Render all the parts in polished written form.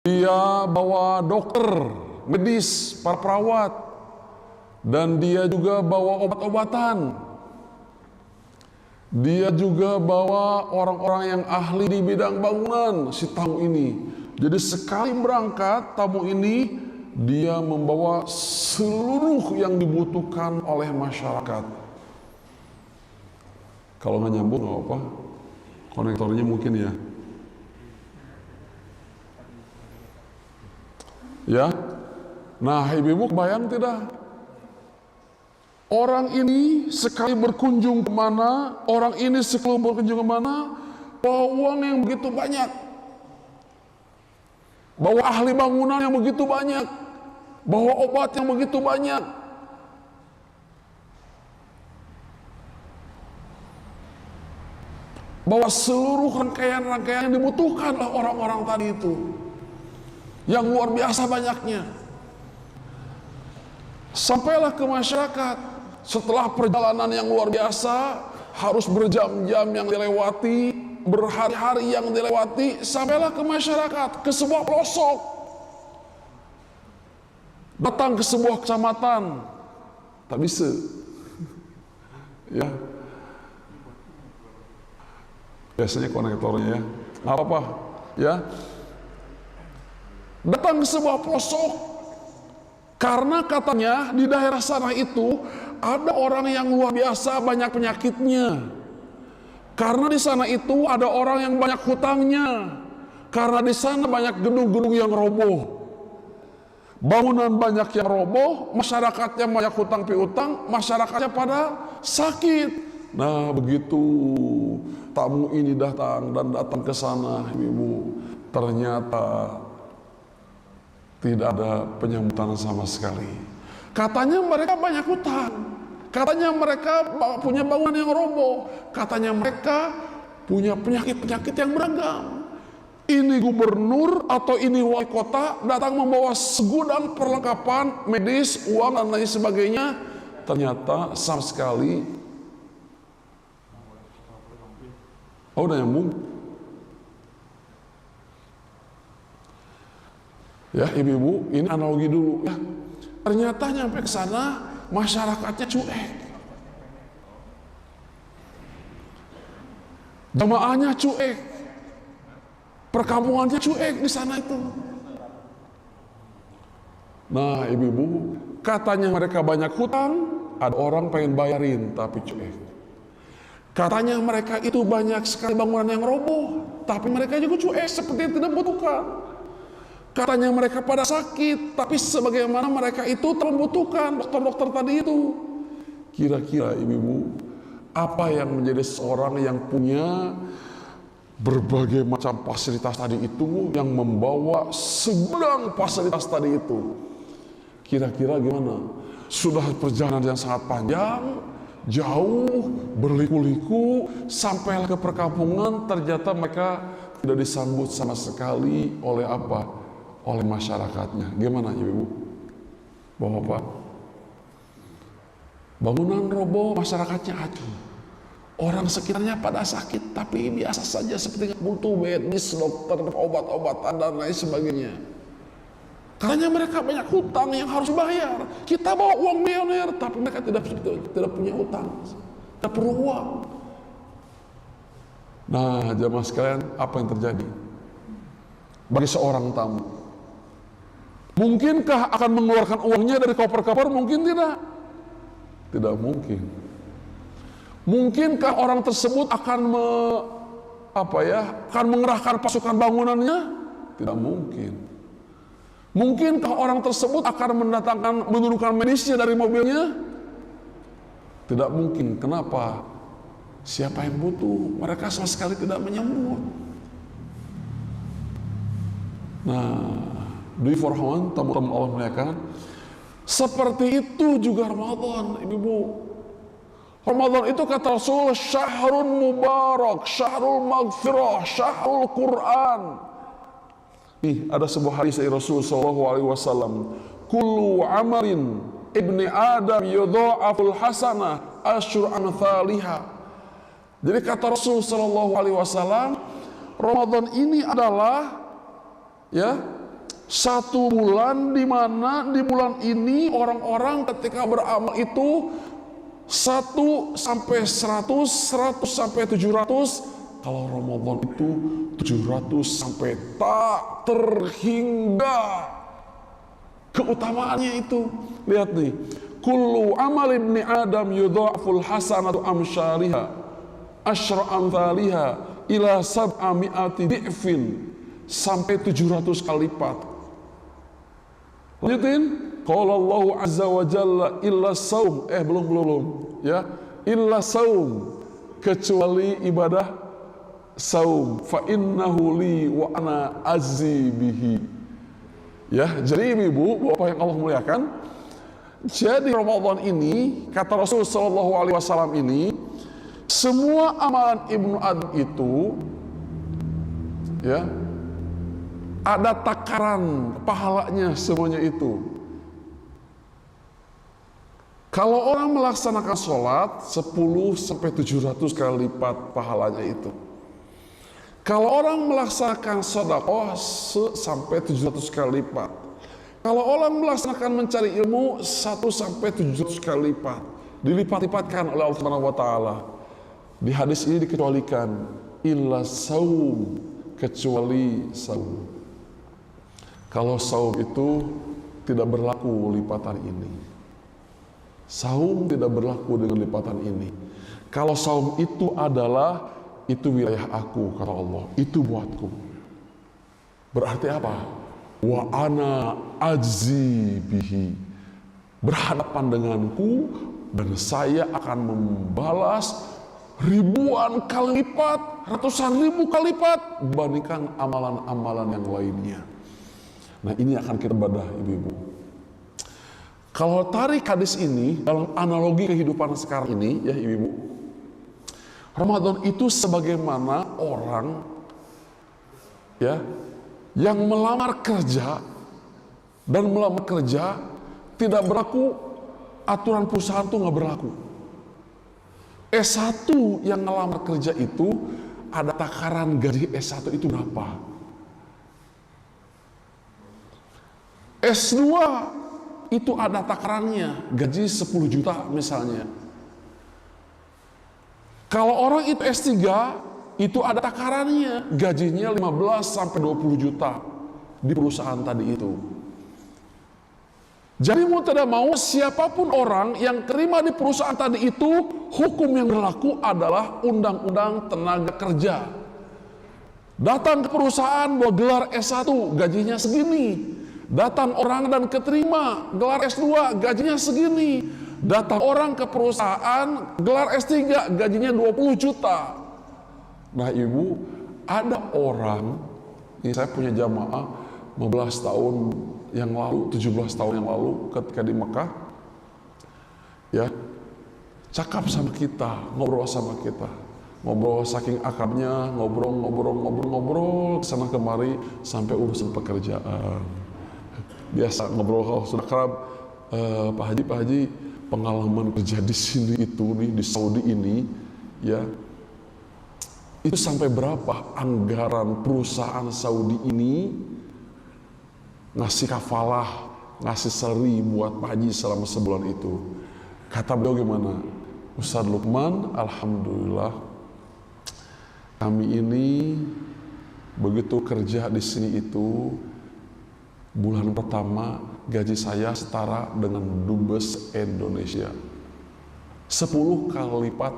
dia bawa dokter, medis, para perawat, dan dia juga bawa obat-obatan. Dia juga bawa orang-orang yang ahli di bidang bangunan, si tamu ini. Jadi sekali berangkat, tamu ini dia membawa seluruh yang dibutuhkan oleh masyarakat. Kalau nggak nyambung nggak apa, konektornya mungkin ya. Ya, nah ibu-ibu bayang tidak? Orang ini sekali berkunjung kemana, orang ini sekali berkunjung kemana, bawa uang yang begitu banyak, bawa ahli bangunan yang begitu banyak, bawa obat yang begitu banyak. Bawa seluruh rangkaian-rangkaian yang dibutuhkan oleh orang-orang tadi itu, yang luar biasa banyaknya. Sampailah ke masyarakat. Setelah perjalanan yang luar biasa, harus berjam-jam yang dilewati, berhari-hari yang dilewati, sampailah ke masyarakat, ke sebuah pelosok, datang ke sebuah kecamatan, tak bisa, ya. Biasanya konektornya ya, nggak apa-apa, ya. Datang ke sebuah pelosok, karena katanya di daerah sana itu ada orang yang luar biasa banyak penyakitnya. Karena di sana itu ada orang yang banyak hutangnya. Karena di sana banyak gedung-gedung yang roboh. Bangunan banyak yang roboh, masyarakatnya banyak hutang piutang, masyarakatnya pada sakit. Nah, begitu tamu ini datang ke sana, ibu, ternyata tidak ada penyambutan sama sekali. Katanya mereka banyak hutang, katanya mereka punya bangunan yang roboh, katanya mereka punya penyakit-penyakit yang beragam. Ini gubernur atau ini wali kota datang membawa segudang perlengkapan medis, uang dan lain sebagainya. Ternyata sama sekali, udah nyambung. Ya ibu-ibu, ini analogi dulu ya. Ternyata nyampe ke sana masyarakatnya cuek, jamaahnya cuek, perkampungannya cuek di sana itu. Nah ibu-ibu, katanya mereka banyak hutang, ada orang pengen bayarin tapi cuek. Katanya mereka itu banyak sekali bangunan yang roboh, tapi mereka juga cuek seperti yang tidak membutuhkan. Katanya mereka pada sakit, tapi sebagaimana mereka itu membutuhkan dokter-dokter tadi itu. Kira-kira ibu-ibu, apa yang menjadi seorang yang punya berbagai macam fasilitas tadi itu, yang membawa segudang fasilitas tadi itu? Kira-kira gimana? Sudah perjalanan yang sangat panjang, jauh, berliku-liku, sampailah ke perkampungan, ternyata mereka tidak disambut sama sekali oleh apa? Oleh masyarakatnya. Gimana ibu, bapak-bapak? Bangunan roboh, masyarakatnya acuh. Orang sekitarnya pada sakit, tapi biasa saja seperti butuh medis, dokter, obat-obatan dan lain sebagainya. Katanya mereka banyak hutang yang harus bayar. Kita bawa uang miliuner, tapi mereka tidak punya hutang, tidak perlu uang. Nah, jamaah sekalian, apa yang terjadi bagi seorang tamu? Mungkinkah akan mengeluarkan uangnya dari koper-koper? Mungkin tidak. Tidak mungkin. Mungkinkah orang tersebut akan akan mengerahkan pasukan bangunannya? Tidak mungkin. Mungkinkah orang tersebut akan menurunkan medisnya dari mobilnya? Tidak mungkin. Kenapa? Siapa yang butuh? Mereka sama sekali tidak menyambut. Nah, Dwi Forhawan, tamu-tamu Allah muliakan, seperti itu juga Ramadan, ibu-ibu. Ramadan itu kata Rasul, syahrun mubarak, syahrul maghfirah, syahrul Quran. Nih, ada sebuah hadis dari Rasul SAW. Kullu amalin ibni Adam yudha'aful hasanah asyur amthaliha. Jadi kata Rasul SAW, Ramadan ini adalah ya Satu bulan di mana di bulan ini orang-orang ketika beramal itu 1 sampai 100, 100 sampai 700. Kalau Ramadan itu 700 sampai tak terhingga keutamaannya itu. Lihat nih, kullu amal ibni adam yudha'aful hasanatu amsyariha asyra amthaliha ila sab'ami'ati di'fin, sampai 700 kali lipat. Lanjutin, qala Allahu azza wa jalla illa saum, belum ya, illa saum, kecuali ibadah saum, fa innahu li wa ana azzi bihi. Ya, jadi ibu bapak yang Allah muliakan, jadi Ramadan ini kata Rasul sallallahu alaihi wasallam ini, semua amalan ibnu Adam itu ya ada takaran pahalanya semuanya itu. Kalau orang melaksanakan sholat 10 sampai 700 kali lipat pahalanya itu. Kalau orang melaksanakan sedekah sampai 700 kali lipat. Kalau orang melaksanakan mencari ilmu 1 sampai 700 kali lipat, dilipat-lipatkan oleh Allah Subhanahu wa taala. Di hadis ini dikecualikan illa saum, kecuali saum. Kalau saum itu tidak berlaku lipatan ini. Saum tidak berlaku dengan lipatan ini. Kalau saum itu adalah, itu wilayah aku, kata Allah, itu buatku. Berarti apa? Wa ana ajzi bihi, berhadapan denganku, dan saya akan membalas ribuan kali lipat, ratusan ribu kali lipat dibandingkan amalan-amalan yang lainnya. Nah, ini akan kita bedah, ibu-ibu. Kalau tarik hadis ini dalam analogi kehidupan sekarang ini, ya ibu-ibu, Ramadan itu sebagaimana orang ya yang melamar kerja, dan melamar kerja tidak berlaku, aturan perusahaan itu nggak berlaku. S1 yang melamar kerja itu ada takaran gaji S1 itu berapa. S2 itu ada takarannya, gaji 10 juta misalnya. Kalau orang itu S3 itu ada takarannya, gajinya 15 sampai 20 juta di perusahaan tadi itu. Jadi mau tidak mau, siapapun orang yang terima di perusahaan tadi itu, hukum yang berlaku adalah undang-undang tenaga kerja. Datang ke perusahaan bawa gelar S1, gajinya segini. Datang orang dan keterima gelar S2, gajinya segini. Datang orang ke perusahaan gelar S3, gajinya 20 juta. Nah ibu, ada orang, ini saya punya jamaah 15 tahun yang lalu, 17 tahun yang lalu ketika di Mekah, ya, cakap sama kita, ngobrol sama kita, ngobrol saking akrabnya, ngobrol kesana kemari sampai urusan pekerjaan. Biasa ngobrol kalau sudah akrab, Pak Haji, pengalaman kerja di sini itu nih, di Saudi ini, ya, itu sampai berapa anggaran perusahaan Saudi ini ngasih kafalah, ngasih seri buat Pak Haji selama sebulan itu. Kata beliau gimana? Ustaz Lukman, alhamdulillah kami ini begitu kerja di sini itu, bulan pertama gaji saya setara dengan Dubes Indonesia, 10 kali lipat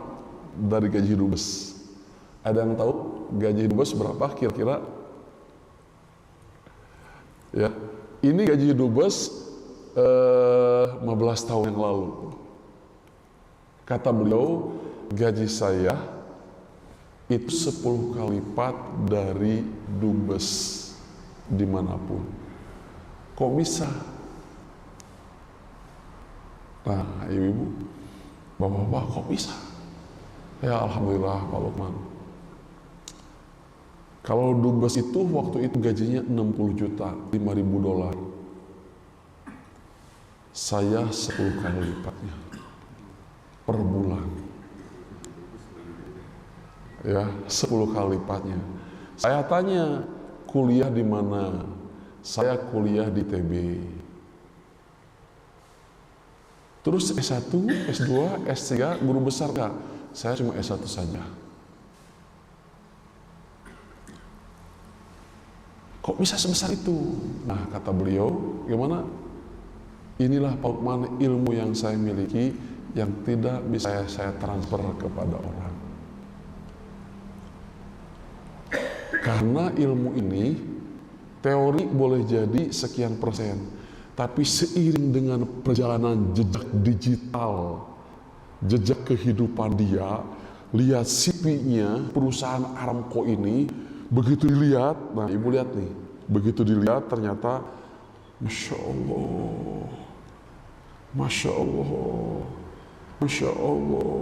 dari gaji Dubes. Ada yang tahu gaji Dubes berapa kira-kira? Ya, ini gaji Dubes 15 tahun yang lalu. Kata beliau, gaji saya itu 10 kali lipat dari Dubes dimanapun. Kok bisa? Nah, ibu-ibu, bapak-bapak, kok bisa? Ya alhamdulillah Pak Lukman. Kalau Dubes itu waktu itu gajinya 60 juta, 5.000 dolar. Saya 10 kali lipatnya per bulan. Ya, 10 kali lipatnya. Saya tanya, kuliah di mana? saya kuliah di TB. Terus S1, S2, S3, guru besar enggak? Saya cuma S1 saja. Kok bisa sebesar itu? Nah, kata beliau, gimana? Inilah Pak Lukman, ilmu yang saya miliki yang tidak bisa saya transfer kepada orang. Karena ilmu ini, teori boleh jadi sekian persen, tapi seiring dengan perjalanan jejak digital, jejak kehidupan dia, lihat CV-nya perusahaan Aramco ini, begitu dilihat, nah ibu lihat nih, begitu dilihat ternyata, Masya Allah, Masya Allah, Masya Allah,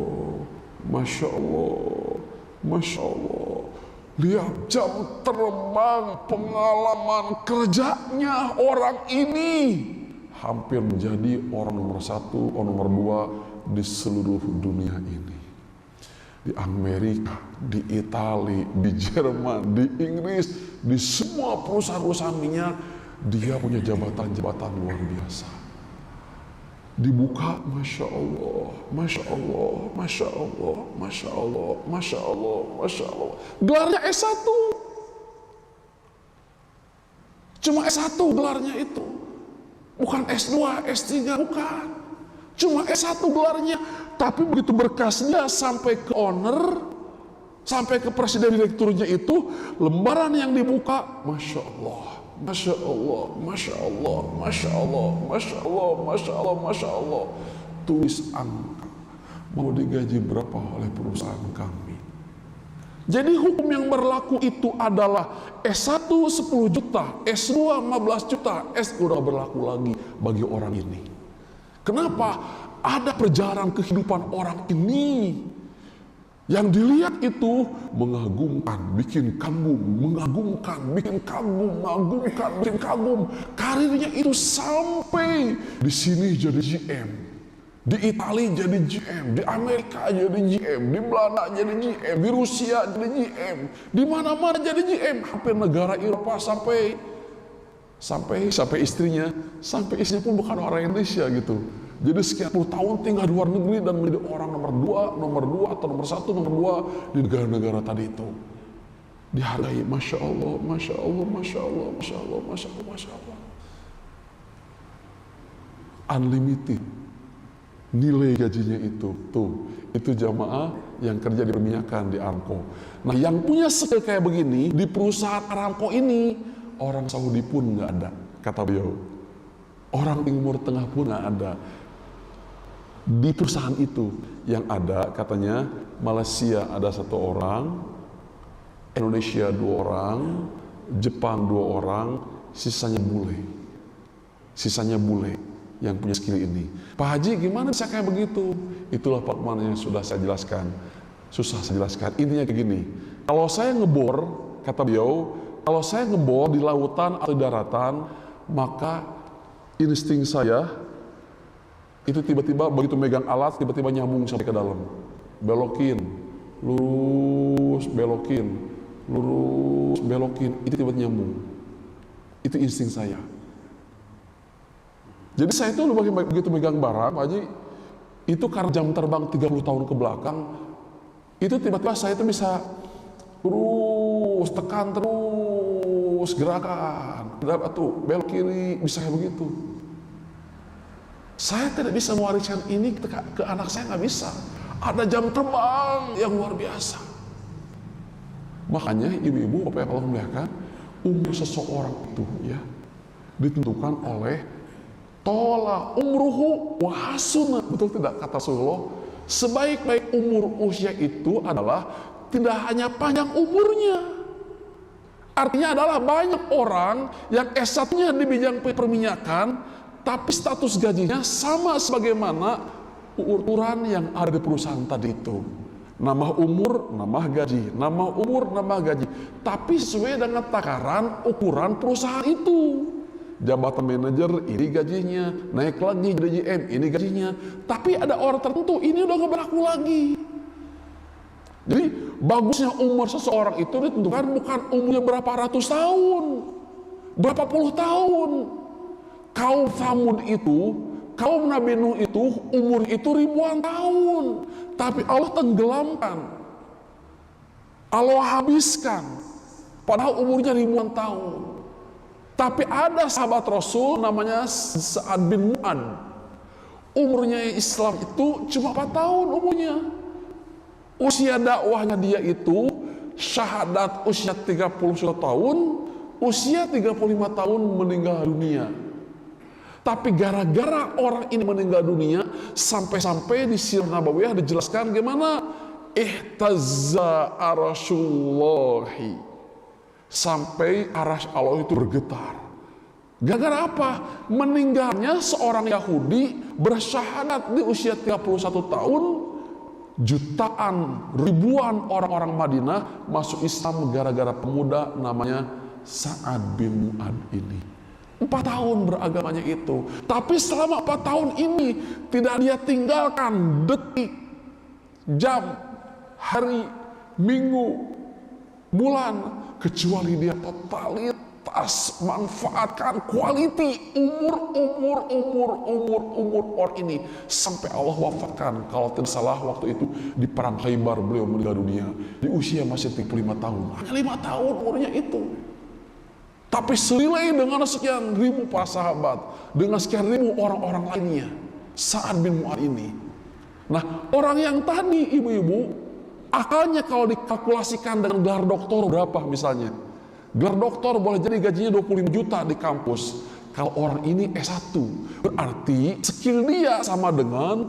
Masya Allah, Masya Allah. Lihat jam terbang, pengalaman kerjanya orang ini hampir menjadi orang nomor 1, orang nomor 2 di seluruh dunia ini. Di Amerika, di Italia, di Jerman, di Inggris, di semua perusahaan-perusahaan minyak, dia punya jabatan-jabatan luar biasa. Dibuka, Masya Allah, Masya Allah, Masya Allah, Masya Allah, Masya Allah, Masya Allah. Gelarnya S1. Cuma S1 gelarnya itu. Bukan S2, S3, bukan. Cuma S1 gelarnya. Tapi begitu berkasnya sampai ke owner, sampai ke presiden direkturnya itu, lembaran yang dibuka, Masya Allah. Masya Allah, Masya Allah, Masya Allah, Masya Allah, Masya Allah, Masya Allah. Tulis angka, mau digaji berapa oleh perusahaan kami. Jadi hukum yang berlaku itu adalah S1 10 juta, S2 15 juta, S udah berlaku lagi bagi orang ini. Kenapa? Ada perjalanan kehidupan orang ini. Yang dilihat itu mengagumkan, bikin kagum, mengagumkan, bikin kagum, mengagumkan, bikin kagum. Karirnya itu sampai di sini jadi GM, di Italia jadi GM, di Amerika jadi GM, di Belanda jadi GM, di Rusia jadi GM, di mana-mana jadi GM. Hampir negara Eropa sampai istrinya pun bukan orang Indonesia gitu. Jadi sekian puluh tahun tinggal di luar negeri dan menjadi orang nomor 2 atau nomor 1, nomor 2 di negara-negara tadi itu. Dihargai, Masya Allah, Masya Allah, Masya Allah, Masya Allah, Masya Allah, Masya Allah. Unlimited nilai gajinya itu jamaah yang kerja di perminyakan di Aramco. Nah, yang punya skill kayak begini di perusahaan Aramco ini, orang Saudi pun nggak ada, kata beliau. Orang Timur Tengah pun nggak ada. Di perusahaan itu yang ada, katanya Malaysia ada 1 orang, Indonesia 2 orang, Jepang 2 orang, sisanya bule yang punya skill ini. Pak Haji, gimana bisa kayak begitu? Itulah Pak Lukman yang sudah saya jelaskan. Susah saya jelaskan. Intinya kayak gini, kalau saya ngebor, kata beliau, kalau saya ngebor di lautan atau daratan, maka insting saya itu tiba-tiba begitu megang alat, tiba-tiba nyambung sampai ke dalam. Belokin, lurus, belokin, lurus, belokin, itu tiba-tiba nyambung. Itu insting saya. Jadi saya itu begitu megang barang, Pak Haji, itu karena jam terbang 30 tahun ke belakang, itu tiba-tiba saya itu bisa terus, tekan terus, gerakan, belok kiri, bisa kayak begitu. Saya tidak bisa mewariskan ini ke anak saya, nggak bisa. Ada jam terbang yang luar biasa. Makanya ibu-ibu, bapak yang Allah muliakan, umur seseorang itu ya ditentukan oleh tola umruhu wa hasuna. Betul tidak kata Rasulullah? Sebaik-baik umur usia itu adalah tidak hanya panjang umurnya. Artinya adalah banyak orang yang S1-nya di bidang perminyakan, tapi status gajinya sama sebagaimana ukuran yang ada di perusahaan tadi itu. Nambah umur, nambah gaji, nambah umur, nambah gaji. Tapi sesuai dengan takaran ukuran perusahaan itu. Jabatan manajer, ini gajinya. Naik lagi jadi GM, ini gajinya. Tapi ada orang tertentu, ini udah gak berlaku lagi. Jadi bagusnya umur seseorang itu ditentukan bukan umurnya berapa ratus tahun. berapa puluh tahun. Kaum Thamud itu, kaum Nabi Nuh itu, umur itu ribuan tahun. Tapi Allah tenggelamkan. Allah habiskan. Padahal umurnya ribuan tahun. Tapi ada sahabat Rasul namanya Sa'ad bin Mu'ad. Umurnya Islam itu cuma 4 tahun umurnya. Usia dakwahnya dia itu syahadat usia 31 tahun, usia 35 tahun meninggal dunia. Tapi gara-gara orang ini meninggal dunia, sampai-sampai di Sirah Nabawiyah dijelaskan gimana ihtazza arshullahi, sampai arasy Allah itu bergetar. Gara-gara apa? Meninggalnya seorang Yahudi bersyahadat di usia 31 tahun, jutaan, ribuan orang-orang Madinah masuk Islam gara-gara pemuda namanya Sa'ad bin Mu'ad ini. 4 tahun beragamanya itu. Tapi selama 4 tahun ini tidak dia tinggalkan detik, jam, hari, minggu, bulan, kecuali dia totalitas manfaatkan quality umur orang ini sampai Allah wafatkan. Kalau tidak salah waktu itu di perang Khaybar beliau meninggal dunia di usia masih 35 tahun. Hanya 5 tahun umurnya itu. Tapi senilai dengan sekian ribu para sahabat, dengan sekian ribu orang-orang lainnya, Sa'ad bin Mu'ad ini. Nah, orang yang tadi ibu-ibu, akalnya kalau dikalkulasikan dengan gelar doktor berapa misalnya? Gelar doktor boleh jadi gajinya 25 juta di kampus. Kalau orang ini S1, berarti skill dia sama dengan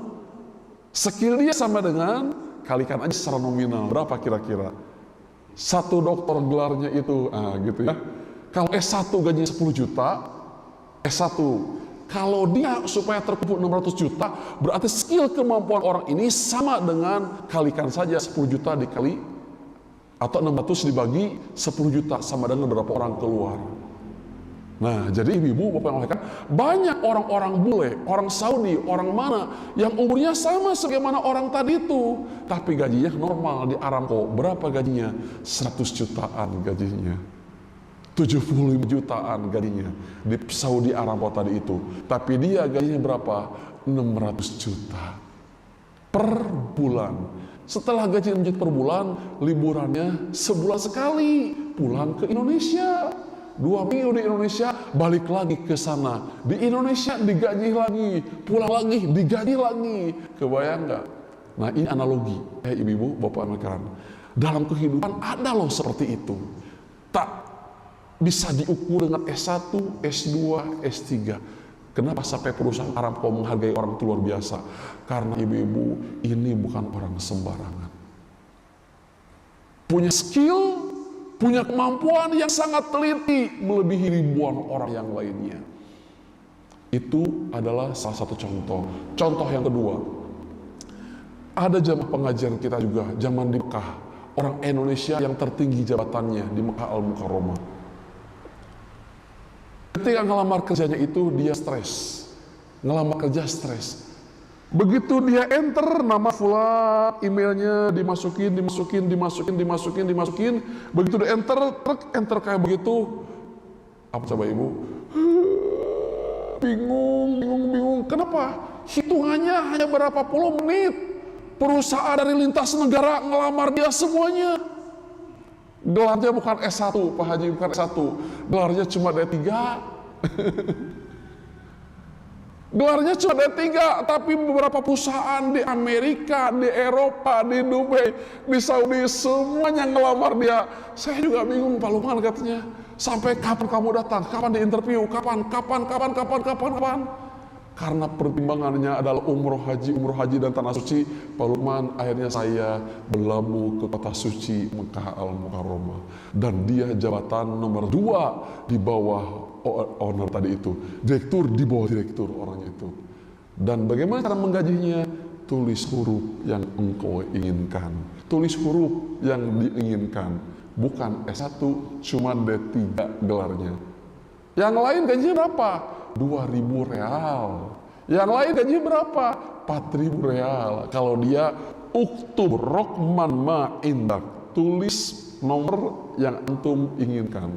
kalikan aja secara nominal. Berapa kira-kira? Satu doktor gelarnya itu, gitu ya. Kalau S1 gajinya 10 juta, S1. Kalau dia supaya terkumpul 600 juta, berarti skill kemampuan orang ini sama dengan kalikan saja 10 juta dikali, atau 600 dibagi 10 juta, sama dengan berapa orang keluar. Nah, jadi ibu-ibu, bapak yang kan, banyak orang-orang bule, orang Saudi, orang mana, yang umurnya sama sebagaimana orang tadi itu, tapi gajinya normal di Aramco. Berapa gajinya? 100 jutaan gajinya. 75 jutaan gajinya di Saudi Aramco tadi itu. Tapi dia gajinya berapa? 600 juta per bulan. Setelah gaji menjadi per bulan, liburannya sebulan sekali, pulang ke Indonesia. 2 minggu di Indonesia, balik lagi ke sana. Di Indonesia digaji lagi, pulang lagi, digaji lagi. Kebayang nggak? Nah, ini analogi. Ibu-ibu, bapak makan. Dalam kehidupan ada loh seperti itu. Tak bisa diukur dengan S1, S2, S3. Kenapa sampai perusahaan Aramco menghargai orang itu luar biasa? Karena ibu-ibu ini bukan orang sembarangan. Punya skill, punya kemampuan yang sangat teliti, melebihi ribuan orang yang lainnya. Itu adalah salah satu contoh. Contoh yang kedua, ada jamaah pengajian kita juga, zaman di Mekah. Orang Indonesia yang tertinggi jabatannya di Mekah Al-Mukarramah. Ketika ngelamar kerjanya itu dia stres, ngelamar kerja stres. Begitu dia enter nama fulan, emailnya dimasukin. Begitu dia enter kayak begitu, apa coba ibu? Bingung. Kenapa? Hitungannya hanya berapa puluh menit. Perusahaan dari lintas negara ngelamar dia semuanya. Gelarnya bukan S1, Pak Haji, bukan S1. Gelarnya cuma D3. Gelarnya cuma D3, tapi beberapa perusahaan di Amerika, di Eropa, di Dubai, di Saudi, semuanya ngelamar dia. Saya juga bingung, Pak Lukman katanya. Sampai kapan kamu datang? Kapan di interview? Kapan? Karena pertimbangannya adalah umroh haji dan tanah suci. Pak Lukman, akhirnya saya berlabuh ke kota suci Mekah Al-Mukarramah. Dan dia jabatan nomor 2 di bawah owner tadi itu. Direktur di bawah direktur orangnya itu. Dan bagaimana cara menggajinya? Tulis huruf yang engkau inginkan. Tulis huruf yang diinginkan. Bukan S1, cuma D3 gelarnya. Yang lain gajinya berapa? 2.000 real. Yang lain gajinya berapa? 4.000 real. Kalau dia uktub rokman ma indak, tulis nomor yang antum inginkan.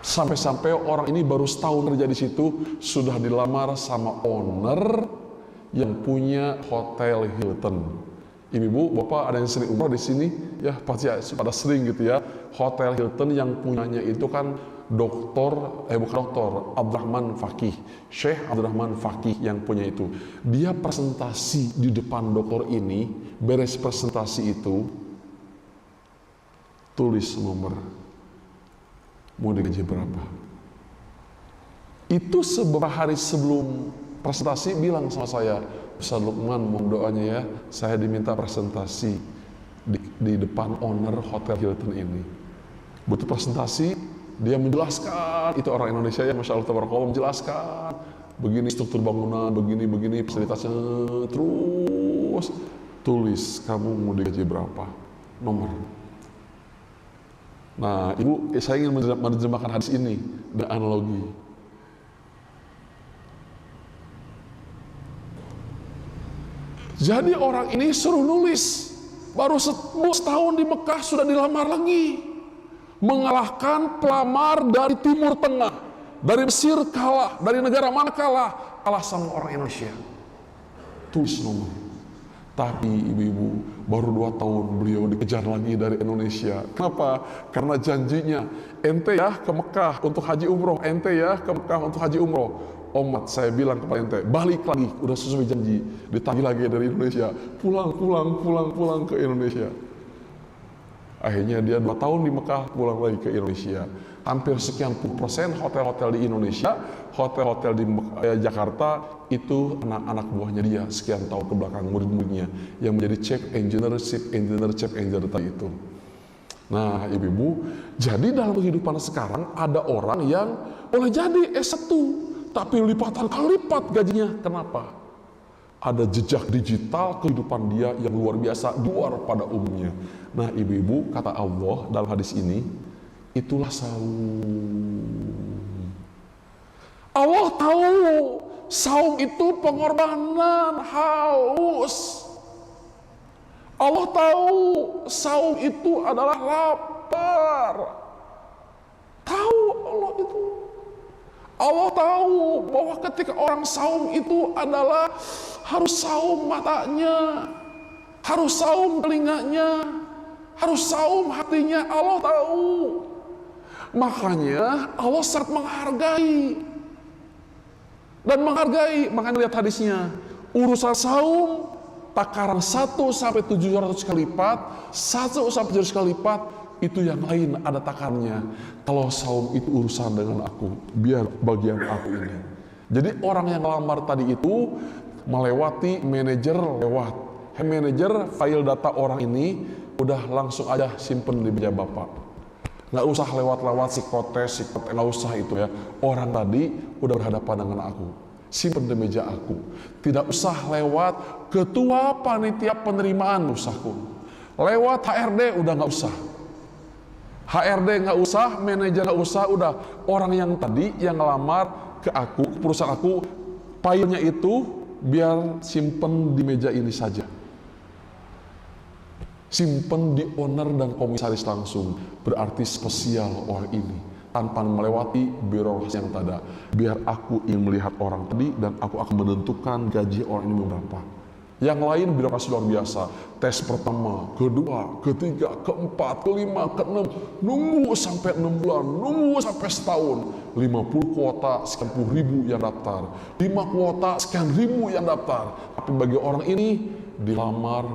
Sampai-sampai orang ini baru setahun kerja di situ sudah dilamar sama owner yang punya Hotel Hilton. Ibu-ibu, bapak ada yang sering umroh di sini, ya pasti pada sering gitu ya. Hotel Hilton yang punyanya itu kan bukan doktor, Abdurrahman Fakih, Syekh Abdurrahman Fakih yang punya itu. Dia presentasi di depan dokter ini, beres presentasi itu, tulis nomor, mau digaji berapa. Itu beberapa hari sebelum presentasi bilang sama saya, Ustaz Lukman mohon doanya ya, saya diminta presentasi di depan owner Hotel Hilton ini. Butuh presentasi, dia menjelaskan, itu orang Indonesia ya, Masya Allah Tabarakallah, menjelaskan begini struktur bangunan, begini fasilitasnya, terus tulis kamu mau digaji berapa, nomor. Nah ibu, saya ingin menerjemahkan hadis ini dengan analogi. Jadi orang ini suruh nulis, baru setahun di Mekah sudah dilamar lagi, mengalahkan pelamar dari Timur Tengah, dari Mesir kalah, dari negara mana kalah sama orang Indonesia. Tulis nomor. Tapi ibu-ibu, baru 2 tahun beliau dikejar lagi dari Indonesia. Kenapa? Karena janjinya, ente ya ke Mekah untuk haji umroh, ente ya ke Mekah untuk haji umroh. Omat, saya bilang kepada ente, balik lagi, udah sesuai janji, ditagih lagi dari Indonesia, pulang ke Indonesia. Akhirnya dia 2 tahun di Mekah, pulang lagi ke Indonesia. Hampir sekian persen hotel-hotel di Indonesia, hotel-hotel di Jakarta, itu anak-anak buahnya dia, sekian tahun ke belakang, murid-muridnya, yang menjadi chief engineer tadi itu. Nah ibu-ibu, jadi dalam kehidupan sekarang, ada orang yang boleh jadi S1, tapi lipatan kali lipat gajinya. Kenapa? Ada jejak digital kehidupan dia yang luar biasa, luar pada umumnya. Nah ibu-ibu, kata Allah dalam hadis ini, itulah saum. Allah tahu saum itu pengorbanan, haus. Allah tahu saum itu adalah lapar. Tahu Allah itu. Allah tahu bahwa ketika orang saum itu adalah harus saum matanya, harus saum telinganya, harus saum hatinya. Allah tahu. Makanya Allah sangat menghargai dan menghargai. Makanya lihat hadisnya, urusan saum takaran 1 sampai 700 kali lipat, 1 sampai 700 kali lipat, itu yang lain ada takarnya. Kalau saum itu urusan dengan aku, biar bagian aku ini. Jadi orang yang lamar tadi itu melewati manajer lewat. Manajer file data orang ini udah langsung aja simpen di meja bapak. Nggak usah lewat-lewat psikotes, nggak usah itu ya. Orang tadi udah berhadapan dengan aku, simpen di meja aku. Tidak usah lewat ketua panitia penerimaan usahaku. Lewat HRD udah nggak usah. HRD nggak usah, manajer nggak usah, udah orang yang tadi yang ngelamar ke aku, ke perusahaan aku, filenya itu biar simpen di meja ini saja. Simpen di owner dan komisaris langsung, berarti spesial orang ini, tanpa melewati birokrasi yang ada. Biar aku ingin melihat orang tadi dan aku akan menentukan gaji orang ini berapa. Yang lain birokrasi luar biasa. Tes pertama, kedua, ketiga, keempat, kelima, keenam, nunggu sampai 6 bulan, nunggu sampai setahun. 50 kuota, sekian puluh ribu yang daftar. 5 kuota, sekian ribu yang daftar. Tapi bagi orang ini, dilamar.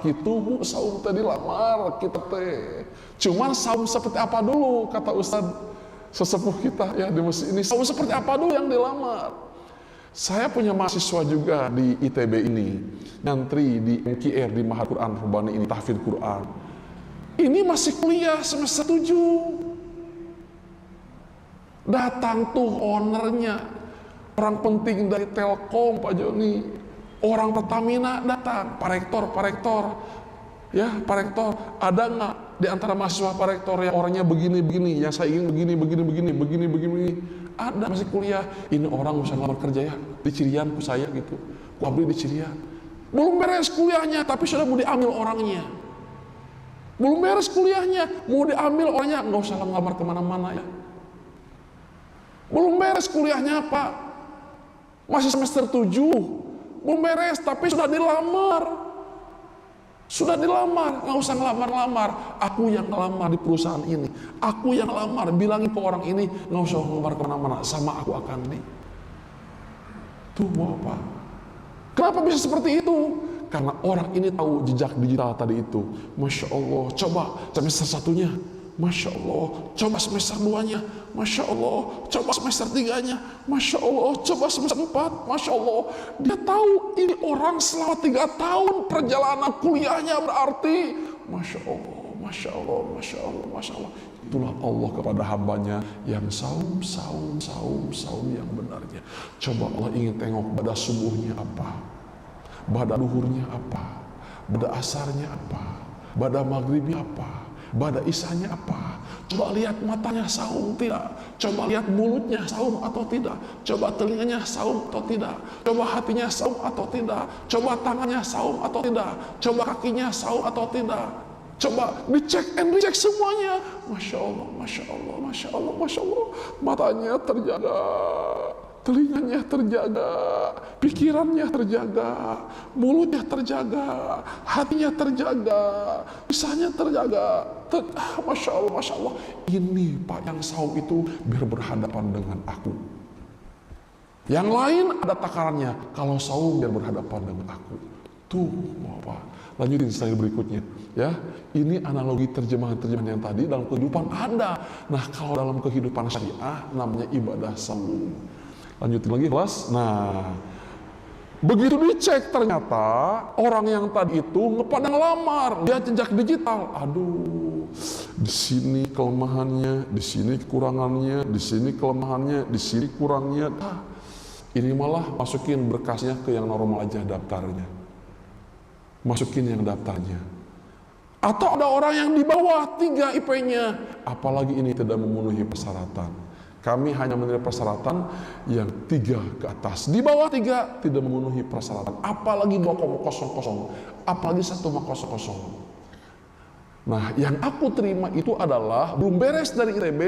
Gitu bu, saum teh dilamar kita teh. Cuman saum seperti apa dulu, kata Ustadz sesepuh kita ya di masjid ini. Saum seperti apa dulu yang dilamar? Saya punya mahasiswa juga di ITB ini, ngantri di MKR, di Mahat Quran Rabbani ini, tahfidz Quran. Ini masih kuliah semester 7. Datang tuh ownernya, orang penting dari Telkom, Pak Joni, orang Pertamina datang, Pak Rektor, ya Pak Rektor, ada nggak di antara mahasiswa Pak Rektor yang orangnya begini, yang saya ingin begini. Ada, masih kuliah. Ini orang bisa ngelamar kerja ya, di Cirian ku saya gitu, ku abdi di Cirian. Belum beres kuliahnya, tapi sudah mau diambil orangnya. Belum beres kuliahnya, mau diambil orangnya, nggak usah ngelamar kemana-mana ya. Belum beres kuliahnya Pak, masih semester 7, belum beres, tapi sudah dilamar. Sudah dilamar, nggak usah ngelamar-lamar. Aku yang ngelamar di perusahaan ini, aku yang ngelamar, bilangin ke orang ini, nggak usah ngelamar kemana-mana, sama aku akan nih. Tuh Bapak, kenapa bisa seperti itu? Karena orang ini tahu jejak digital tadi itu. Masya Allah, coba semester 1-nya, Masya Allah, coba semester 2-nya, Masya Allah, coba semester 3-nya, Masya Allah, coba semester 4, Masya Allah. Dia tahu ini orang selama 3 tahun perjalanan kuliahnya berarti. Masya Allah, Masya Allah, Masya Allah, Masya Allah. Itulah Allah kepada hambanya yang saum yang benarnya. Coba Allah ingin tengok pada subuhnya apa, pada duhurnya apa, pada asarnya apa, pada maghribnya apa, pada isanya apa. Coba lihat matanya saum tidak, coba lihat mulutnya saum atau tidak, coba telinganya saum atau tidak, coba hatinya saum atau tidak, coba tangannya saum atau tidak, coba kakinya saum atau tidak. Coba dicek and recheck semuanya. Masya Allah, Masya Allah, Masya Allah, Masya Allah. Matanya terjaga, telinganya terjaga, pikirannya terjaga, mulutnya terjaga, hatinya terjaga, lisannya terjaga. Masya Allah, Masya Allah. Ini Pak yang saum itu biar berhadapan dengan aku. Yang lain ada takarannya. Kalau saum biar berhadapan dengan aku. Tuh Bapak. Lanjutin slide berikutnya. Ya, ini analogi terjemahan-terjemahan yang tadi dalam kehidupan ada. Nah, kalau dalam kehidupan syariah namanya ibadah saum. Lanjutin lagi kelas. Nah, begitu dicek ternyata orang yang tadi itu pada ngelamar, dia jejak digital. Aduh, di sini kelemahannya, di sini kekurangannya, di sini kelemahannya, di sini kurangnya. Ini malah masukin berkasnya ke yang normal aja daftarnya. Masukin yang daftarnya. Atau ada orang yang di bawah 3 IP-nya, apalagi ini tidak memenuhi persyaratan. Kami hanya menerima persyaratan yang 3 ke atas. Di bawah 3 tidak memenuhi persyaratan. Apalagi 2,00, apalagi 1,00. Nah, yang aku terima itu adalah belum beres dari ITB,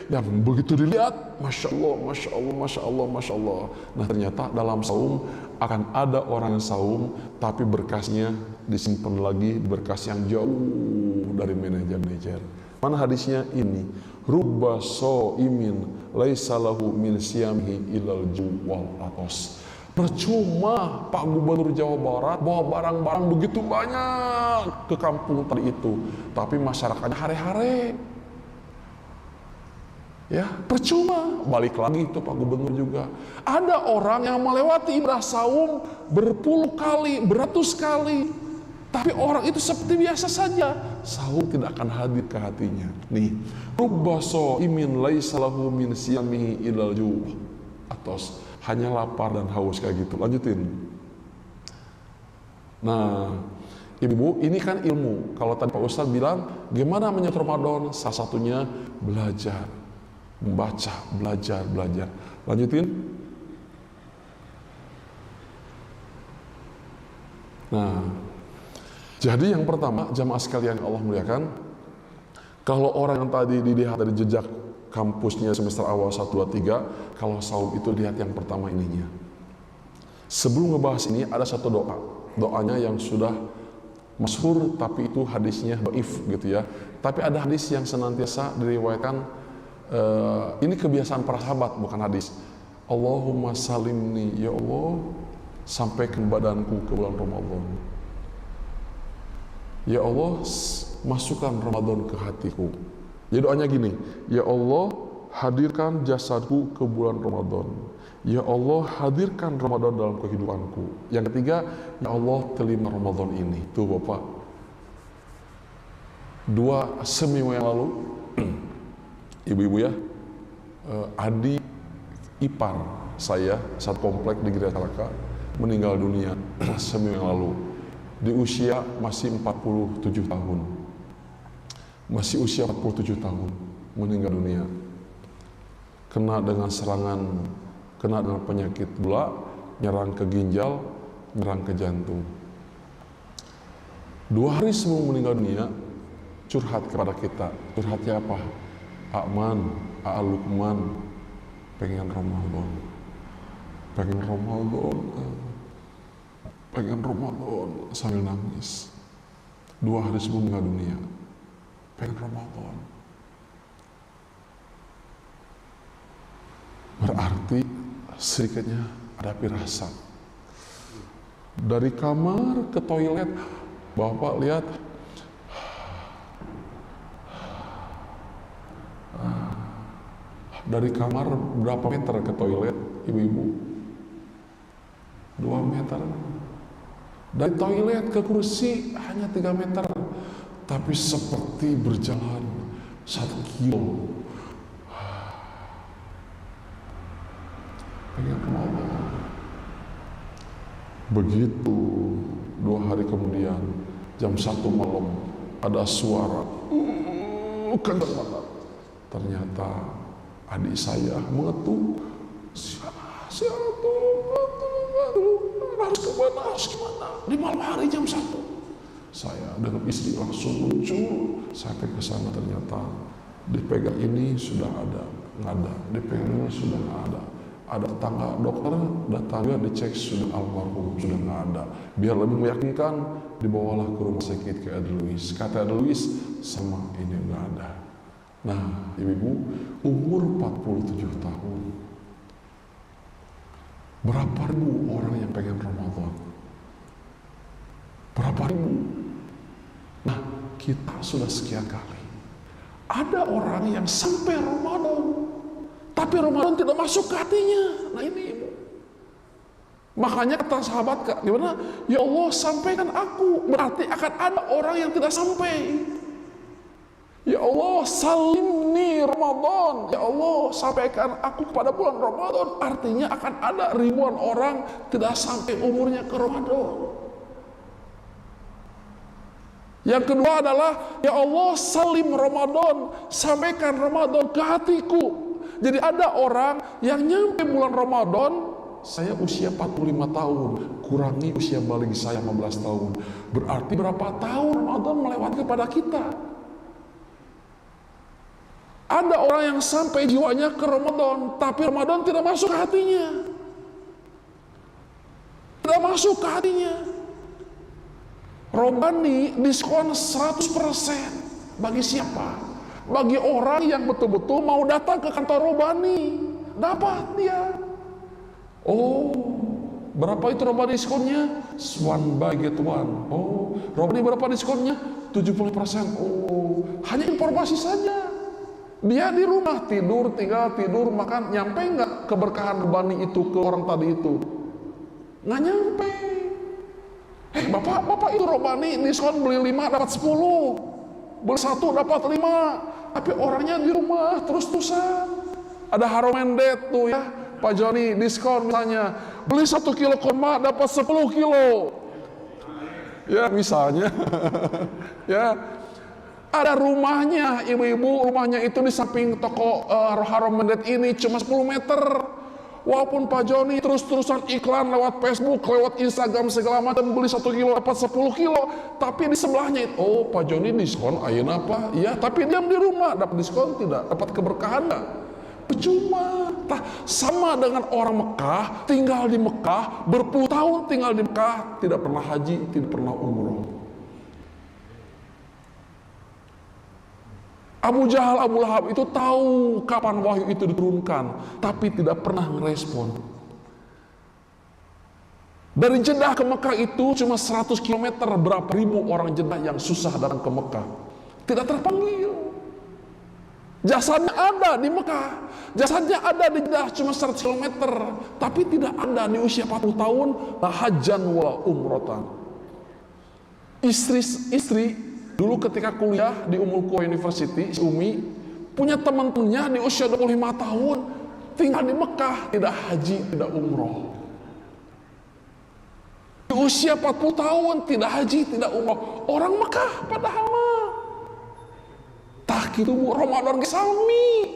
yang begitu dilihat, Masya Allah, Masya Allah, Masya Allah, Masya Allah. Nah, ternyata dalam saum akan ada orang yang saum, tapi berkasnya disimpan lagi, berkas yang jauh dari manajer-manajer. Mana hadisnya ini? Rubba so'imin laisa lahu min siyamihi ilal juwal atos. Percuma Pak Gubernur Jawa Barat bawa barang-barang begitu banyak ke kampung tadi itu, tapi masyarakatnya hare-hare. Ya, percuma. Balik lagi itu Pak Gubernur juga. Ada orang yang melewati ibadah saum berpuluh kali, beratus kali, tapi orang itu seperti biasa saja. Saum tidak akan hadir ke hatinya. Nih, rubba so'imin laisa lahu min siyamihi ilal ju' atos. Hanya lapar dan haus kayak gitu. Lanjutin. Nah, Ibu, ini kan ilmu. Kalau tadi Pak Ustadz bilang, gimana menyambut Ramadan? Salah satunya belajar, membaca, belajar. Lanjutin. Nah, jadi yang pertama, jamaah sekalian yang Allah muliakan, kalau orang yang tadi dilihat dari jejak kampusnya semester awal 1, 2, 3, kalau saum itu lihat yang pertama ininya. Sebelum ngebahas ini ada satu doa. Doanya yang sudah masyhur tapi itu hadisnya dhaif gitu ya. Tapi ada hadis yang senantiasa diriwayatkan, ini kebiasaan para sahabat bukan hadis. Allahumma salimni ya Allah, sampaikan badanku ke bulan Ramadan. Ya Allah, masukkan Ramadan ke hatiku. Jadi doanya gini, ya Allah hadirkan jasadku ke bulan Ramadan. Ya Allah hadirkan Ramadan dalam kehidupanku. Yang ketiga, ya Allah terima Ramadan ini. Tuh Bapak, 2 seminggu yang lalu, ibu-ibu ya, adik ipar saya, satu komplek di Gereja Salaka, meninggal dunia seminggu yang lalu. Di usia masih 47 tahun. Masih usia 47 tahun meninggal dunia, kena dengan penyakit gula, nyerang ke ginjal, nyerang ke jantung. 2 hari sebelum meninggal dunia, curhat kepada kita. Curhatnya apa? Akman, Lukman, pengen Ramadan, pengen Ramadan, pengen Ramadan, sambil nangis. 2 hari sebelum meninggal dunia, pengen Ramadan. Berarti sedikitnya ada firasat. Dari kamar ke toilet, Bapak lihat, dari kamar berapa meter ke toilet, ibu-ibu? 2 meter. Dari toilet ke kursi hanya 3 meter. Tapi seperti berjalan 1 kilo. Pengen Ramadan. Begitu 2 hari kemudian, jam 1 malam, ada suara kencang banget. Ternyata adik saya mengetuk, siapa tolong, harus kemana, harus gimana, di malam hari jam 1. Saya dengan istri langsung muncul, sampai ke sana. Ternyata dipegang ini sudah ada, nggak ada, dipegang ini sudah nggak ada. Ada tetangga dokter datang juga dicek, sudah almarhum, sudah nggak ada. Biar lebih meyakinkan, dibawalah ke rumah sakit ke Ed Lewis. Kata Ed Lewis, sama ini nggak ada. Nah, ibu-ibu, umur 47 tahun. Berapa ribu orang yang pengen Ramadan? Berapa ribu? Nah, kita sudah sekian kali. Ada orang yang sampai Ramadan, tapi Ramadan tidak masuk ke hatinya. Nah ini ibu. Makanya kata sahabat, gimana? Ya Allah, sampaikan aku. Berarti akan ada orang yang tidak sampai. Ya Allah, salimni Ramadan. Ya Allah, sampaikan aku kepada bulan Ramadan. Artinya akan ada ribuan orang tidak sampai umurnya ke Ramadan. Yang kedua adalah, ya Allah, salim Ramadan. Sampaikan Ramadan ke hatiku. Jadi ada orang yang nyampe bulan Ramadan, saya usia 45 tahun, kurangi usia balik saya 15 tahun. Berarti berapa tahun Ramadan melewati kepada kita? Ada orang yang sampai jiwanya ke Ramadan, tapi Ramadan tidak masuk ke hatinya. Tidak masuk ke hatinya. Robani diskon 100%. Bagi siapa? Bagi orang yang betul-betul mau datang ke kantor Robani. Dapat dia. Oh, berapa itu Robani diskonnya? One buy get one. Oh, Robani berapa diskonnya? 70%. Oh, hanya informasi saja. Dia di rumah tidur, tinggal tidur, makan. Nyampe nggak keberkahan Robani itu ke orang tadi itu? Nggak nyampe. Bapak itu Robani diskon beli 5 dapat 10, beli 1 dapat 5, tapi orangnya di rumah terus-terusan. Ada Haromendet tuh ya, Pak Joni diskon misalnya, beli 1 kilo kurma dapat 10 kilo. Ya misalnya, ya. Ada rumahnya, ibu-ibu, rumahnya itu di samping toko Haromendet ini cuma 10 meter. Walaupun Pak Joni terus-terusan iklan lewat Facebook, lewat Instagram segala macam, beli 1 kilo dapat 10 kilo, tapi di sebelahnya itu, oh Pak Joni diskon, ayeuna apa? Iya, tapi diam di rumah, dapat diskon tidak? Dapat keberkahan enggak? Percuma. Sama dengan orang Mekah, tinggal di Mekah, berpuluh tahun tinggal di Mekah, tidak pernah haji, tidak pernah umroh. Abu Jahal, Abu Lahab itu tahu kapan wahyu itu diturunkan, tapi tidak pernah merespon. Dari Jeddah ke Mekah itu cuma 100 km, berapa ribu orang Jeddah yang susah datang ke Mekah. Tidak terpanggil. Jasadnya ada di Mekah, jasadnya ada di Jeddah cuma 100 km, tapi tidak ada di usia 40 tahun, hajan wa umrotan. Istri dulu ketika kuliah di Ummul Qura University, Umi punya teman-temannya di usia 25 tahun tinggal di Mekah, tidak haji, tidak umroh. Di usia 40 tahun tidak haji, tidak umroh. Orang Mekah padahal mah. Tak gitu bu, Ramadan kesami.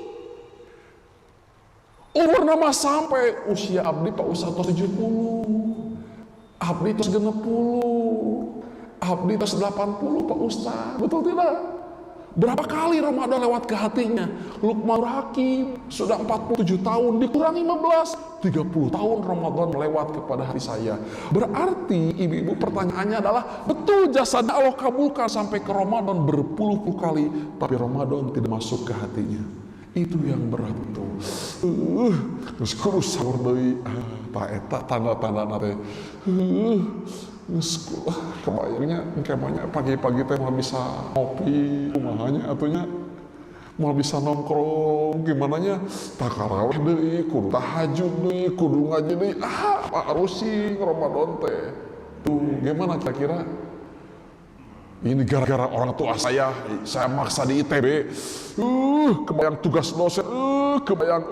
Umur nama sampai usia abdi Pak Ustaz 70. Abdi tos 60. Abdi tos 80 Pak Ustaz, betul tidak? Berapa kali Ramadan lewat ke hatinya? Luqmanul Hakim sudah 47 tahun dikurangi 15, 30 tahun Ramadan melewat kepada hati saya. Berarti ibu-ibu pertanyaannya adalah, betul jasadnya Allah kabulkan sampai ke Ramadan berpuluh-puluh kali, tapi Ramadan tidak masuk ke hatinya. Itu yang berat itu. Terus kudu sahur deui. Eta tanda-tanda nate. Kebayangnya kemanya pagi-pagi teh mau bisa ngopi kumahanya atunya mau bisa nongkrong gimana nya takaraweh deui kudu tahajud deui kudu ngaji deui harus sih Ramadan teh tuh gimana kira-kira ini gara-gara orang tua saya maksa di ITB kebayang tugas dosen kebayang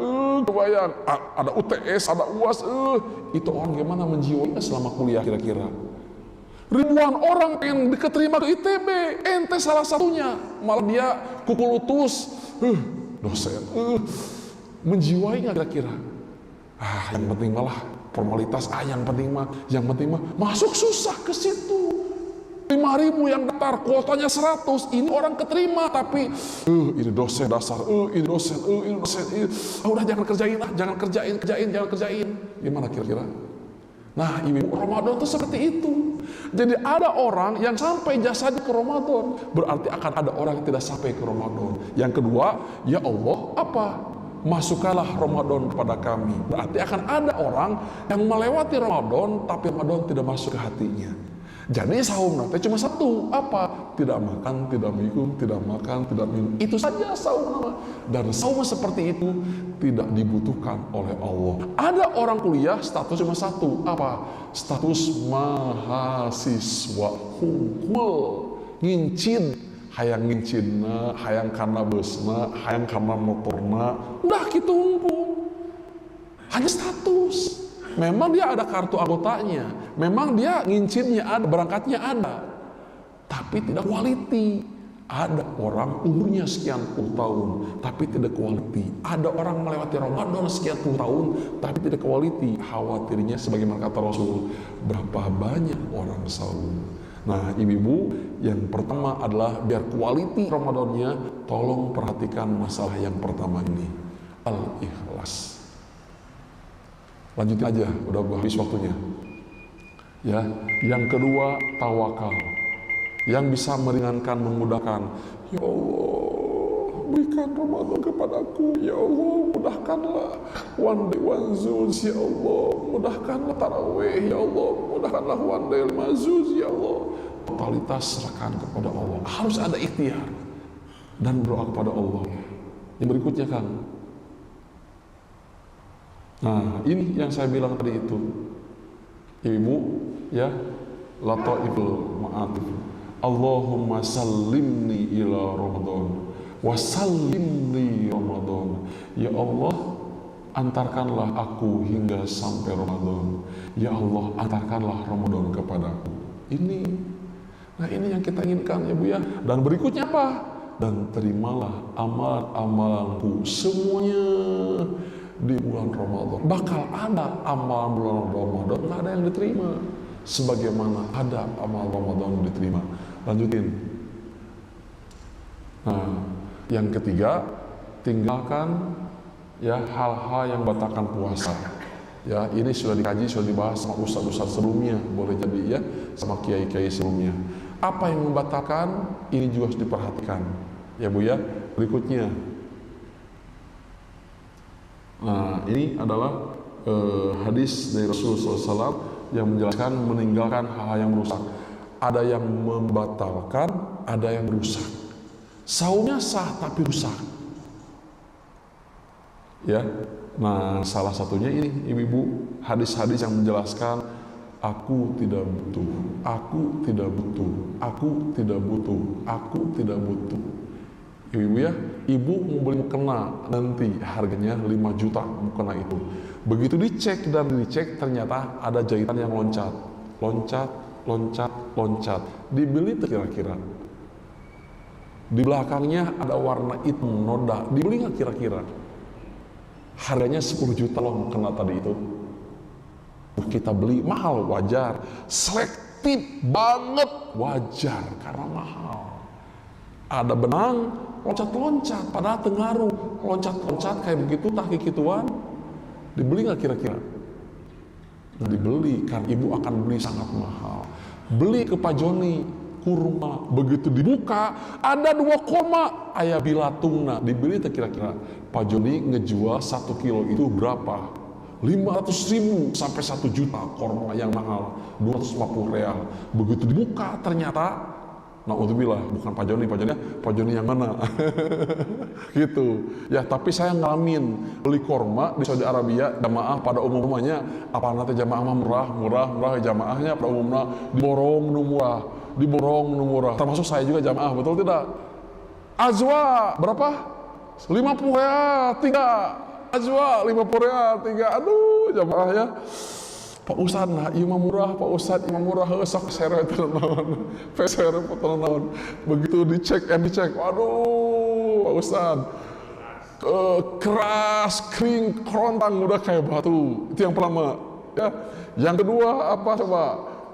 ada UTS ada UAS itu orang gimana menjiwainya selama kuliah kira-kira. Ribuan orang pengen diketerima ke ITB, ente salah satunya. Malah dia kukul utus, dosen, menjiwai nggak kira-kira? Yang penting malah formalitas, yang penting mah masuk susah ke situ. 5.000 yang daftar, kuotanya 100, ini orang keterima, tapi ini dosen dasar, ini dosen, udah jangan kerjain. Gimana kira-kira? Nah, ibu Ramadan itu seperti itu. Jadi ada orang yang sampai jasanya ke Ramadan, berarti akan ada orang yang tidak sampai ke Ramadan. Yang kedua, ya Allah, apa? Masukkanlah Ramadan kepada kami. Berarti akan ada orang yang melewati Ramadan, tapi Ramadan tidak masuk ke hatinya. Jadi saum nanti cuma satu, apa? Tidak makan, tidak minum, tidak makan, tidak minum. Itu saja saum nama. Dan saum seperti itu tidak dibutuhkan oleh Allah. Ada orang kuliah status cuma satu, apa? Status mahasiswa hungkul, ngincin, hayang ngincinna, hayang karena busna, hayang karena motorna, udah gitu hungkul. Hanya status. Memang dia ada kartu anggotanya, memang dia ngincinnya ada, berangkatnya ada, tapi tidak quality. Ada orang umurnya sekian puluh tahun, tapi tidak quality. Ada orang melewati Ramadan sekian puluh tahun, tapi tidak quality. Khawatirnya sebagaimana kata Rasul, berapa banyak orang saum. Nah, ibu-ibu, yang pertama adalah biar quality Ramadannya, tolong perhatikan masalah yang pertama ini, al-ikhlas. Lanjutin aja, udah habis waktunya. Ya, yang kedua tawakal. Yang bisa meringankan, memudahkan. Ya Allah, berikan Ramadan kepadaku. Ya Allah, mudahkanlah one day one zuz. Ya Allah, mudahkanlah tarawih. Ya Allah, mudahkanlah one day mazuz. Ya Allah, totalitas serahkan kepada Allah. Harus ada ikhtiar dan berdoa kepada Allah. Yang berikutnya kan. Nah, ini yang saya bilang tadi itu, ibu, ya, lataiful ma'atif. Allahumma sallimni ila Ramadan, wa sallimni Ramadan. Ya Allah, antarkanlah aku hingga sampai Ramadan. Ya Allah, antarkanlah Ramadan kepadaku. Ini, nah ini yang kita inginkan ya Bu ya. Dan berikutnya apa? Dan terimalah amal-amalku semuanya di bulan Ramadan. Bakal ada amal bulan Ramadan nggak ada yang diterima, sebagaimana ada amal Ramadan yang diterima. Lanjutin. Nah, yang ketiga, tinggalkan ya hal-hal yang batalkan puasa. Ya, ini sudah dikaji, sudah dibahas sama ustaz-ustaz sebelumnya, boleh jadi ya, sama kiai-kiai sebelumnya. Apa yang membatalkan ini juga harus diperhatikan. Ya Bu ya. Berikutnya. Nah, ini adalah hadis dari Rasulullah SAW yang menjelaskan meninggalkan hal-hal yang merusak. Ada yang membatalkan, ada yang rusak. Saumnya sah tapi rusak. Ya, nah salah satunya ini ibu-ibu, hadis-hadis yang menjelaskan aku tidak butuh, aku tidak butuh, aku tidak butuh, aku tidak butuh. Ibu ya, ibu mau beli mukena nanti harganya 5 juta mukena itu. Begitu dicek dan dicek ternyata ada jahitan yang loncat. Dibeli kira-kira. Di belakangnya ada warna hitam noda. Dibeli nggak kira-kira? Harganya 10 juta loh mukena tadi itu. Kita beli mahal, wajar. Selektif banget, wajar karena mahal. Ada benang, loncat-loncat, padahal tengaruh, loncat-loncat kayak begitu, tak kikituan, dibeli nggak kira-kira? Nah, dibeli, karena ibu akan beli sangat mahal. Beli ke Pak Joni, kurma, begitu dibuka, ada 2 koma, ayah bilatungna, dibeli tak kira-kira? Pak Joni ngejual 1 kilo itu berapa? 500.000 sampai 1 juta korma yang mahal, 250 real. Begitu dibuka ternyata, naudzubillah, bukan Pak Joni yang mana? Gitu. Ya, tapi saya ngalamin beli korma di Saudi Arabia, jamaah pada umumnya, apa nanti jamaah murah jamaahnya pada umumnya diborong nu murah. Termasuk saya juga jamaah, betul tidak? Azwa berapa? 50 real 3. Azwa 50 real 3. Aduh, jamaah ya. Pak Ustad, nah iya murah, Pak Ustad iya murah, sok seret tenan, seret tenan. Begitu dicek, waduh, Pak Ustad, keras, kering, kerontang, udah kayak batu. Itu yang pertama. Ya, yang kedua apa coba?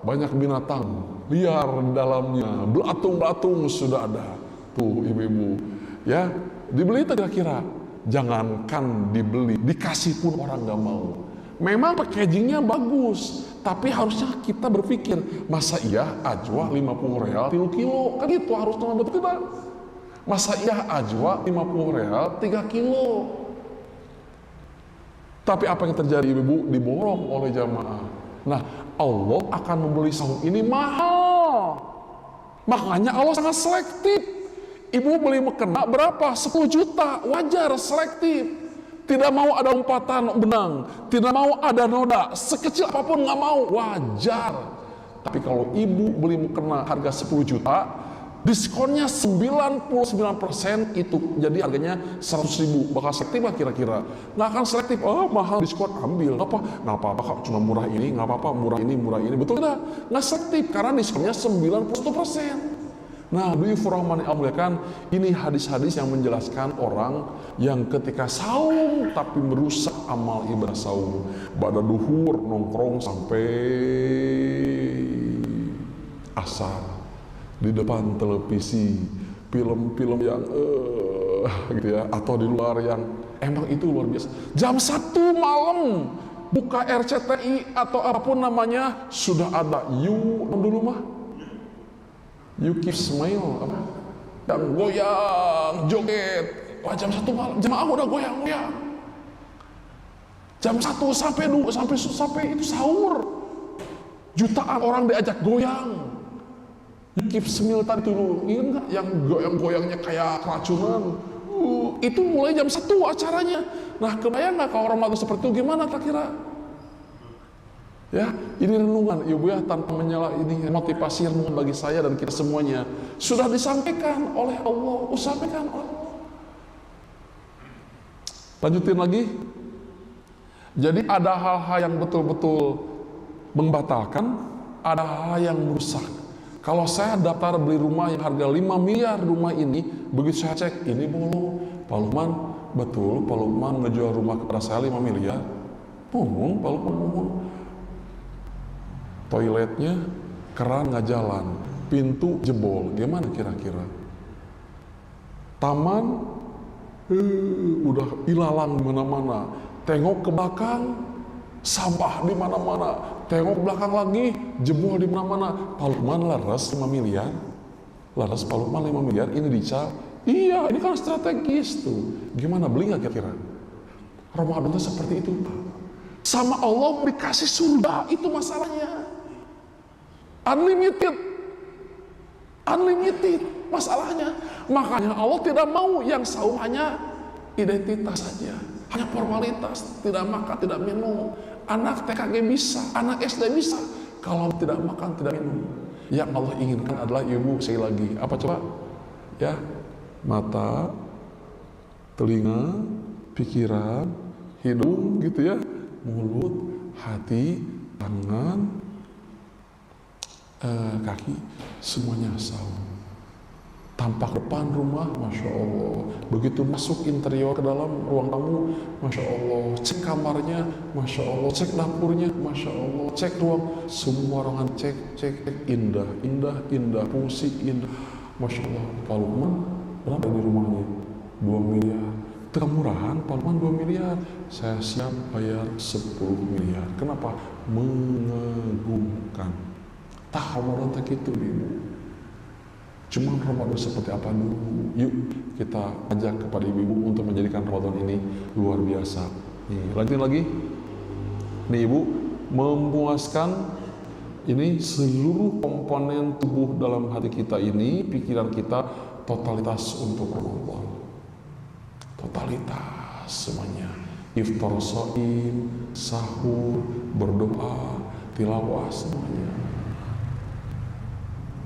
Banyak binatang liar di dalamnya, belatung sudah ada. Tuh ibu-ibu, ya dibeli itu kira-kira. Jangankan dibeli, dikasih pun orang nggak mau. Memang packagingnya bagus, tapi harusnya kita berpikir, masa iya ajwa 50 real 3 kilo, kan itu harus betul tidak? Masa iya ajwa 50 real 3 kilo? Tapi apa yang terjadi ibu? Diborong oleh jamaah. Nah, Allah akan membeli sahur ini mahal. Makanya Allah sangat selektif. Ibu beli mukena berapa? 10 juta, wajar, selektif. Tidak mau ada umpatan benang, tidak mau ada noda, sekecil apapun nggak mau, wajar. Tapi kalau ibu beli mukena harga 10 juta, diskonnya 99% itu, jadi harganya 100.000, bakal selektif lah kira-kira. Nggak akan selektif, oh mahal diskon ambil, nggak apa-apa kak, cuma murah ini, nggak apa-apa, murah ini, betul tidak? Nggak selektif, karena diskonnya 91%. Nah, Rahmani Allah, ini hadis-hadis yang menjelaskan orang yang ketika saum tapi merusak amal ibadah saum. Pada duhur nongkrong sampai asar di depan televisi, film-film yang gitu ya, atau di luar yang emang itu luar biasa. Jam 1 malam buka RCTI atau apapun namanya, sudah ada dulu mah. You keep smile, apa? Yang goyang, joget. Wah, jam 1 malam, jemaah udah goyang-goyang. Jam 1 sampai itu sahur. Jutaan orang diajak goyang. You keep smile tadi dulu, ingat nggak? Yang goyang-goyangnya kayak keracunan. Itu mulai jam 1 acaranya. Nah, kebayang nggak kalau Ramadan seperti itu gimana kira-kira? Ya, ini renungan ibu ya, tanpa menyela, ini motivasi renungan bagi saya dan kita semuanya. Sudah disampaikan oleh Allah, usahakan oleh Allah. Lanjutin lagi. Jadi ada hal-hal yang betul-betul membatalkan, ada hal yang merusak. Kalau saya daftar beli rumah yang harga 5 miliar rumah ini, begitu saya cek, ini belum. Pak Lukman, betul Pak Lukman ngejual rumah kepada saya 5 miliar. Pak Lukman. Toiletnya keran nggak jalan, pintu jebol, gimana kira-kira? Taman udah ilalang di mana-mana. Tengok ke belakang, sampah di mana-mana. Tengok ke belakang lagi, jebol di mana-mana. Pak Lukman laras 5 miliar, laras Pak Lukman 5 miliar, ini dicat. Iya, ini kan strategis tuh. Gimana, beli nggak kira-kira? Ramadan itu seperti itu, Pak. Sama Allah dikasih surga, itu masalahnya. Unlimited masalahnya. Makanya Allah tidak mau yang saum hanya identitas saja, hanya formalitas, tidak makan, tidak minum. Anak TKG bisa, anak SD bisa, kalau tidak makan, tidak minum. Yang Allah inginkan adalah ibu, sekali lagi, apa coba? Ya, mata, telinga, pikiran, hidung, gitu ya, mulut, hati, tangan, kaki, semuanya saum. Tampak depan rumah, Masya Allah. Begitu masuk interior ke dalam ruang tamu, Masya Allah. Cek kamarnya, Masya Allah. Cek dapurnya, Masya Allah. Cek ruang, semua ruangan cek, indah, fungsi indah. Masya Allah, Pak Lukman berapa di rumahnya? 2 miliar. Termurahan, Pak Lukman 2 miliar. Saya siap bayar 10 miliar. Kenapa? Mengagumkan. Tak Ramadan tak itu, Ibu. Cuma Ramadan seperti apa dulu? Yuk kita ajak kepada ibu-ibu untuk menjadikan Ramadan ini luar biasa. Nih, lanjutin lagi. Nih Ibu, memuaskan ini seluruh komponen tubuh dalam hati kita ini, pikiran kita, totalitas untuk Ramadan. Totalitas semuanya. Iftar shaim, sahur, berdoa, tilawah semuanya.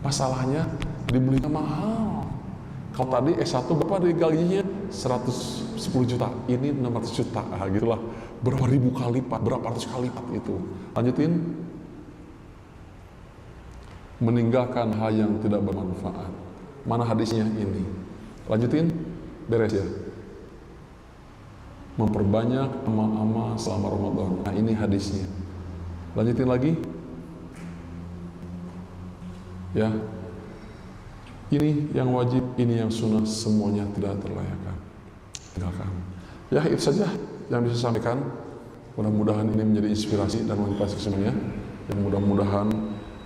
Masalahnya dibelinya mahal. Kalau tadi S1 berapa dari gajinya? 110 juta. Ini 600 juta. Ah, gitulah. Berapa ribu kali lipat, berapa ratus kali lipat itu. Lanjutin. Meninggalkan hal yang tidak bermanfaat. Mana hadisnya ini? Lanjutin. Beres ya. Memperbanyak amal-amal selama Ramadan. Nah, ini hadisnya. Lanjutin lagi. Ya, ini yang wajib, ini yang sunnah, semuanya tidak terlayakkan. Tinggalkan. Ya, itu saja yang bisa saya sampaikan. Mudah-mudahan ini menjadi inspirasi dan motivasi semuanya. Yang mudah-mudahan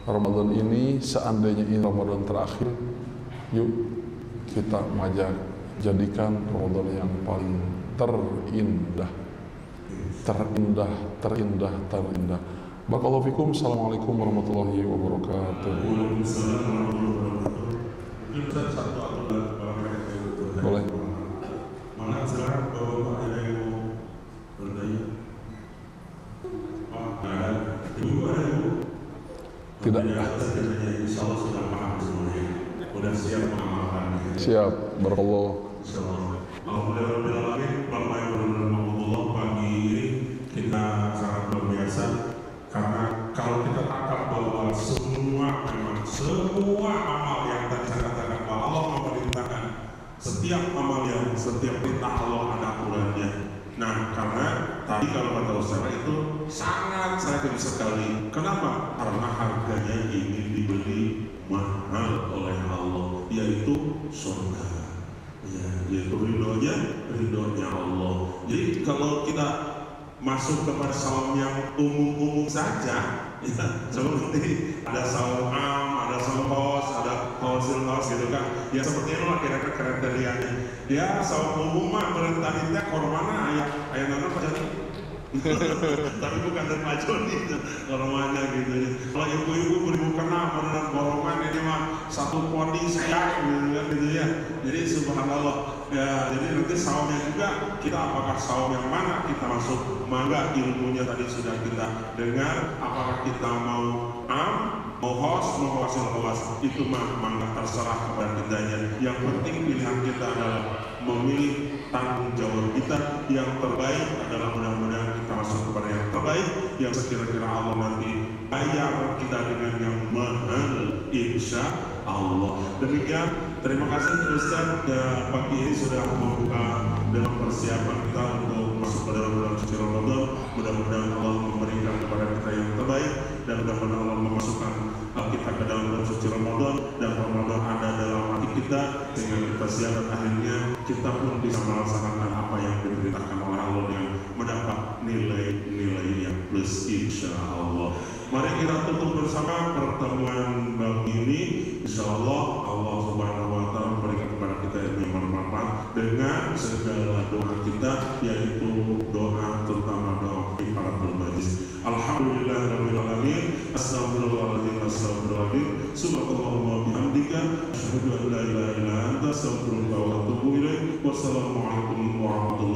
Ramadan ini, seandainya ini Ramadan terakhir, yuk kita majak jadikan Ramadan yang paling terindah. Barakallahu fikum. Assalamualaikum warahmatullahi wabarakatuh. Boleh. Mana sekarang bapak ada yang mau bertanya? Ada. Ibu ada ibu? Tidak. Insya Allah sudah paham semuanya. Sudah siap mengamalkan. Siap. Barakallah. Alhamdulillah, Bapak Ibu dan Allah, pagi ini kita sangat luar biasa. Karena kalau kita tangkap bahwa semua amal yang tadi saya katakan bahwa Allah memerintahkan setiap amal yang setiap perintah Allah ada aturannya. Nah, karena tadi kalau kata Ustaz itu sangat sekali. Kenapa? Karena harganya ingin dibeli mahal oleh Allah, yaitu surga. Ya, yaitu ridhonya Allah. Jadi kalau kita masuk kepada saum yang umum saja, ya, seperti ada saum am, ada saum kos, ada kausil gitu kan. Ya seperti itulah kira-kira kriterianya. Ya saum umum mah berentah kormana ayat nana jadi. Tapi bukan dari Pak Joni, kormana gitu ya. Kalau ibu-ibu beribu kena beneran borongan ini mah satu poni saya gitu ya. Jadi subhanallah. Ya, jadi nanti saumnya juga kita apakah saum yang mana kita masuk, mangga ilmunya tadi sudah kita dengar. Apakah kita mau mau host itu mangga terserah kepada kitanya. Yang penting pilihan kita adalah memilih tanggung jawab kita. Yang terbaik adalah mudah-mudahan kita masuk kepada yang terbaik, yang sekira-kira Allah nanti bayar kita dengan yang mahal, insya Allah. Demikian. Terima kasih Ustaz, pagi ini sudah membuka dalam persiapan kita untuk masuk ke dalam bulan suci Ramadan. Mudah-mudahan Allah memberikan kepada kita yang terbaik dan mudah-mudahan Allah memasukkan kita ke dalam bulan suci Ramadan dan Ramadan ada dalam hati kita sehingga kita siap dan akhirnya kita pun bisa melaksanakan apa yang diberitakan oleh Allah yang mendapat nilai-nilai yang plus insya Allah. Mari kita tutup bersama pertemuan pagi ini. Insya Allah Allah Subhanahu Wa Taala memberikan kepada kita yang bermanfaat dengan segala doa kita, yaitu doa terutama doa kifaratul majlis. Alhamdulillahirabbil alamin. Astagfirullahaladzim. Subhanallah bihamdika. Asyhadu an la ilaha illa anta. Astaghfiruka wa atubu ilaik. Wassalamualaikum warahmatullahi wabarakatuh.